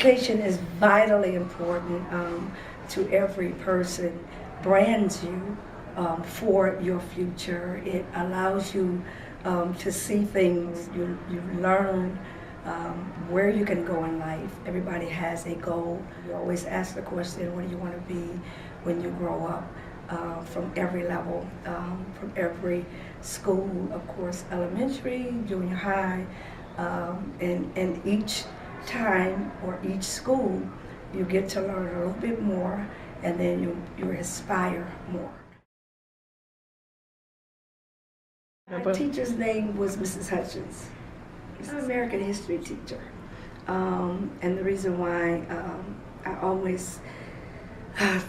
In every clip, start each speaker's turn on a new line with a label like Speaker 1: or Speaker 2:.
Speaker 1: Education is vitally important to every person. Brands you for your future. It allows you to see things. You learn where you can go in life. Everybody has a goal. You always ask the question, what do you want to be when you grow up? From every level, from every school, of course, elementary, junior high, and each time or each school, you get to learn a little bit more, and then you aspire more. My teacher's name was Mrs. Hutchins. She's an American history teacher. And the reason why I always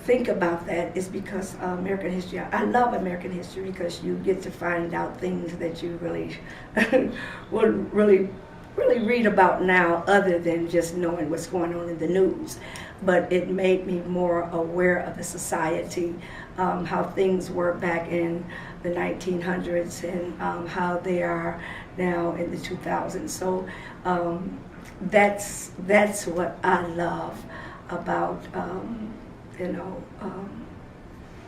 Speaker 1: think about that is because American history, I love American history because you get to find out things that you really would really read about now, other than just knowing what's going on in the news. But it made me more aware of the society, how things were back in the 1900s and how they are now in the 2000s. So that's what I love about,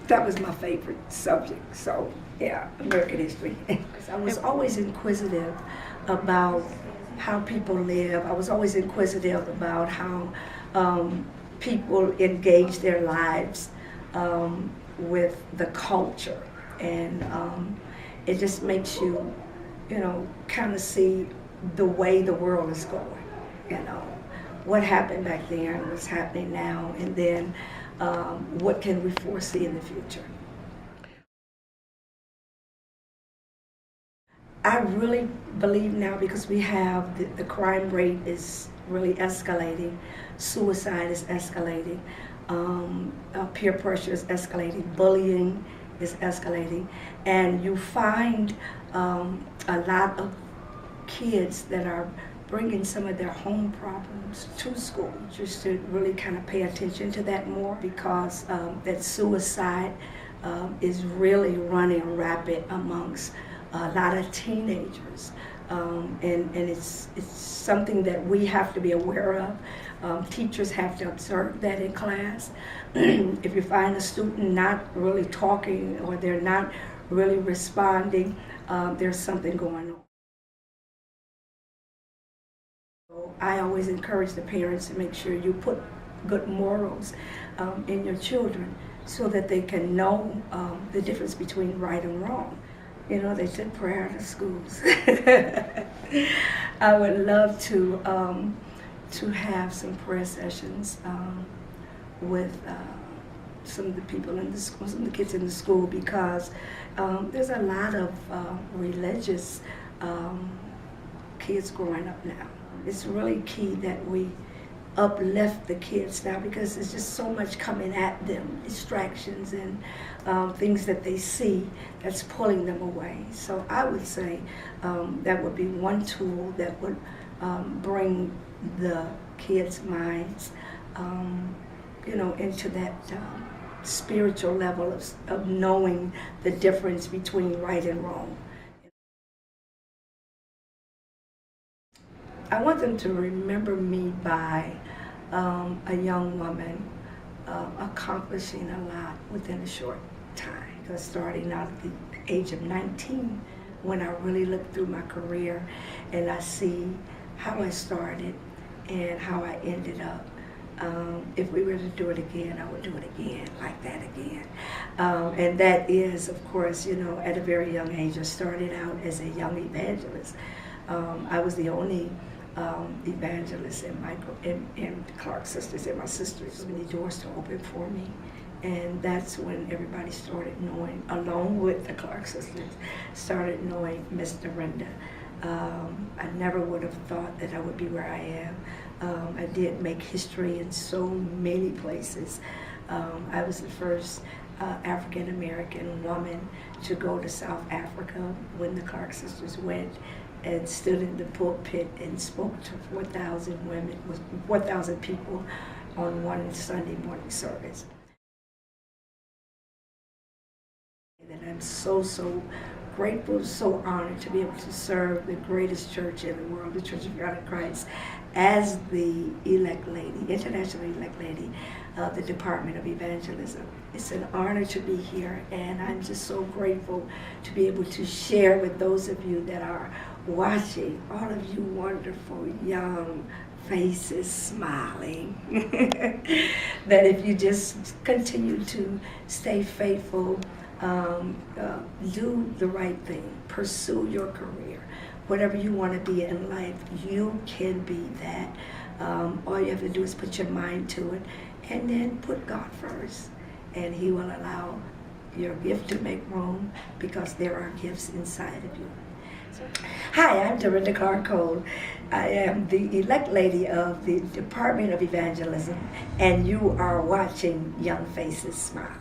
Speaker 1: that was my favorite subject. So yeah, American history. I was always inquisitive about how people live. I was always inquisitive about how people engage their lives with the culture, and it just makes you, kind of see the way the world is going. What happened back then, what's happening now, and then what can we foresee in the future. I really believe now, because we have the crime rate is really escalating, suicide is escalating, peer pressure is escalating, bullying is escalating, and you find a lot of kids that are bringing some of their home problems to school. Just to really kind of pay attention to that more, because that suicide is really running rapid amongst a lot of teenagers, and it's something that we have to be aware of. Teachers have to observe that in class. If you find a student not really talking, or they're not really responding, there's something going on. So I always encourage the parents to make sure you put good morals in your children, so that they can know the difference between right and wrong. They said prayer in the schools. I would love to have some prayer sessions with some of the people in the school, some of the kids in the school, because there's a lot of religious kids growing up now. It's really key that we uplift the kids now, because there's just so much coming at them, distractions and things that they see that's pulling them away. So I would say that would be one tool that would bring the kids' minds into that spiritual level of knowing the difference between right and wrong. I want them to remember me by a young woman accomplishing a lot within a short time. Because starting out at the age of 19, when I really look through my career and I see how I started and how I ended up. If we were to do it again, I would do it again, like that again. And that is, of course, at a very young age. I started out as a young evangelist. I was the only evangelist in Clark Sisters, and my sisters. So many doors to open for me, and that's when everybody started knowing, along with the Clark Sisters, started knowing Miss Dorinda. I never would have thought that I would be where I am. I did make history in so many places. I was the first African American woman to go to South Africa when the Clark Sisters went, and stood in the pulpit and spoke to 4,000 women, with 4,000 people on one Sunday morning service. And I'm so grateful, so honored to be able to serve the greatest church in the world, the Church of God in Christ, as the elect lady, international elect lady of the Department of Evangelism. It's an honor to be here, and I'm just so grateful to be able to share with those of you that are watching, all of you wonderful young faces smiling, that if you just continue to stay faithful, do the right thing, pursue your career, whatever you want to be in life, you can be that. All you have to do is put your mind to it, and then put God first, and He will allow your gift to make room, because there are gifts inside of you. Hi, I'm Dorinda Cole. I am the elect lady of the Department of Evangelism, and you are watching Young Faces Smiling.